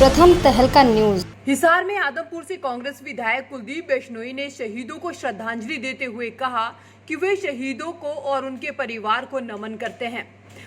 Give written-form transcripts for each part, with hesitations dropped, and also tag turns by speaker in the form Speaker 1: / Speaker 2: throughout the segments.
Speaker 1: प्रथम तहलका न्यूज।
Speaker 2: हिसार में आदमपुर से कांग्रेस विधायक कुलदीप बिश्नोई ने शहीदों को श्रद्धांजलि देते हुए कहा कि वे शहीदों को और उनके परिवार को नमन करते हैं।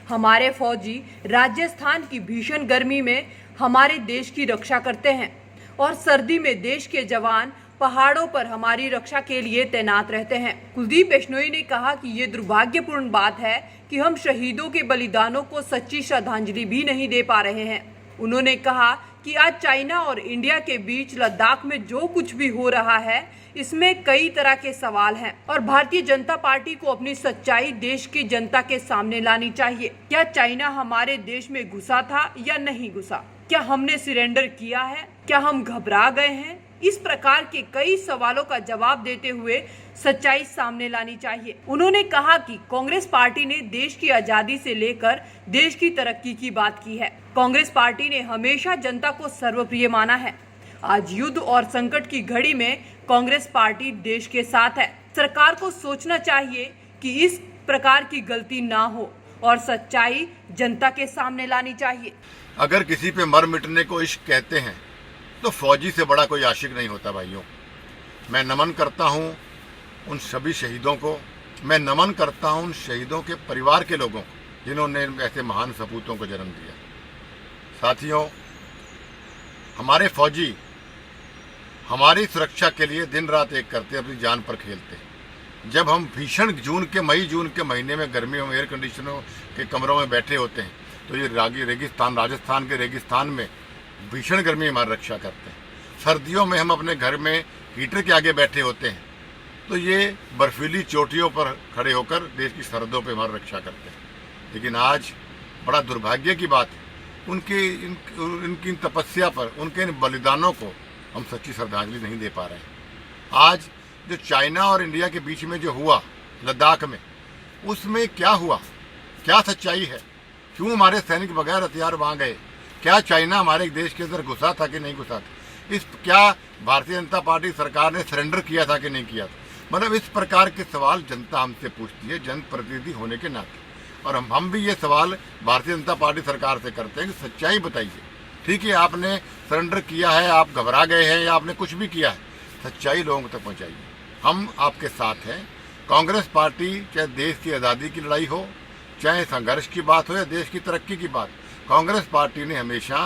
Speaker 2: हमारे फौजी राजस्थान की भीषण गर्मी में हमारे देश की रक्षा करते हैं और सर्दी में देश के जवान पहाड़ों पर हमारी रक्षा के लिए तैनात रहते हैं। कुलदीप बिश्नोई ने कहा कि ये दुर्भाग्यपूर्ण बात है कि हम शहीदों के बलिदानों को सच्ची श्रद्धांजलि भी नहीं दे पा रहे हैं। उन्होंने कहा कि आज चाइना और इंडिया के बीच लद्दाख में जो कुछ भी हो रहा है, इसमें कई तरह के सवाल हैं और भारतीय जनता पार्टी को अपनी सच्चाई देश की जनता के सामने लानी चाहिए। क्या चाइना हमारे देश में घुसा था या नहीं घुसा? क्या हमने सरेंडर किया है? क्या हम घबरा गए हैं? इस प्रकार के कई सवालों का जवाब देते हुए सच्चाई सामने लानी चाहिए। उन्होंने कहा कि कांग्रेस पार्टी ने देश की आजादी से लेकर देश की तरक्की की बात की है। कांग्रेस पार्टी ने हमेशा जनता को सर्वप्रिय माना है। आज युद्ध और संकट की घड़ी में कांग्रेस पार्टी देश के साथ है। सरकार को सोचना चाहिए कि इस प्रकार की गलती ना हो और सच्चाई जनता के सामने लानी चाहिए।
Speaker 3: अगर किसी पे मर मिटने को इश्क कहते हैं तो फौजी से बड़ा कोई आशिक नहीं होता। भाइयों, मैं नमन करता हूं उन सभी शहीदों को। मैं नमन करता हूं उन शहीदों के परिवार के लोगों को जिन्होंने ऐसे महान सपूतों को जन्म दिया। साथियों, हमारे फौजी हमारी सुरक्षा के लिए दिन रात एक करते, अपनी जान पर खेलते हैं। जब हम भीषण मई जून के महीने में गर्मियों में एयर कंडीशनरों के कमरों में बैठे होते हैं तो ये रेगिस्तान, राजस्थान के रेगिस्तान में भीषण गर्मी हमारी रक्षा करते हैं। सर्दियों में हम अपने घर में हीटर के आगे बैठे होते हैं तो ये बर्फीली चोटियों पर खड़े होकर देश की सरहदों पर हमारी रक्षा करते हैं। लेकिन आज बड़ा दुर्भाग्य की बात है, उनकी इन तपस्या पर, उनके इन बलिदानों को हम सच्ची श्रद्धांजलि नहीं दे पा रहे हैं। आज जो चाइना और इंडिया के बीच में जो हुआ लद्दाख में, उसमें क्या हुआ? क्या सच्चाई है? क्यों हमारे सैनिक बगैर हथियार वहाँ गए? क्या चाइना हमारे देश के अंदर घुसा था कि नहीं घुसा था? क्या भारतीय जनता पार्टी सरकार ने सरेंडर किया था कि नहीं किया था? मतलब इस प्रकार के सवाल जनता हमसे पूछती है, जनप्रतिनिधि होने के नाते। और हम भी ये सवाल भारतीय जनता पार्टी सरकार से करते हैं कि सच्चाई बताइए। ठीक है, आपने सरेंडर किया है, आप घबरा गए हैं या आपने कुछ भी किया है, सच्चाई लोगों तक पहुँचाइए। हम आपके साथ हैं। कांग्रेस पार्टी, चाहे देश की आज़ादी की लड़ाई हो, चाहे संघर्ष की बात हो या देश की तरक्की की बात, कांग्रेस पार्टी ने हमेशा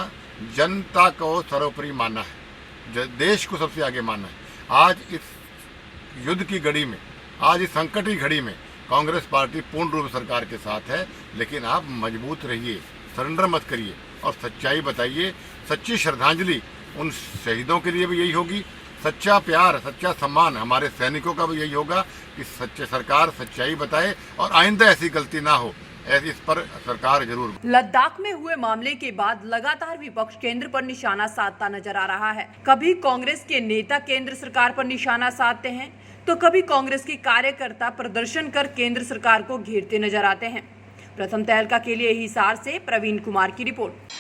Speaker 3: जनता को सर्वोपरि माना है, देश को सबसे आगे माना है। आज इस युद्ध की घड़ी में, आज इस संकट की घड़ी में कांग्रेस पार्टी पूर्ण रूप से सरकार के साथ है। लेकिन आप मजबूत रहिए, सरेंडर मत करिए और सच्चाई बताइए। सच्ची श्रद्धांजलि उन शहीदों के लिए भी यही होगी, सच्चा प्यार, सच्चा सम्मान हमारे सैनिकों का भी यही होगा कि सच्चे सरकार सच्चाई बताए और आइंदा ऐसी गलती ना हो, इस पर सरकार जरूर।
Speaker 2: लद्दाख में हुए मामले के बाद लगातार विपक्ष केंद्र पर निशाना साधता नजर आ रहा है। कभी कांग्रेस के नेता केंद्र सरकार पर निशाना साधते हैं तो कभी कांग्रेस के कार्यकर्ता प्रदर्शन कर केंद्र सरकार को घेरते नजर आते हैं। प्रथम तहलका के लिए हिसार से प्रवीण कुमार की रिपोर्ट।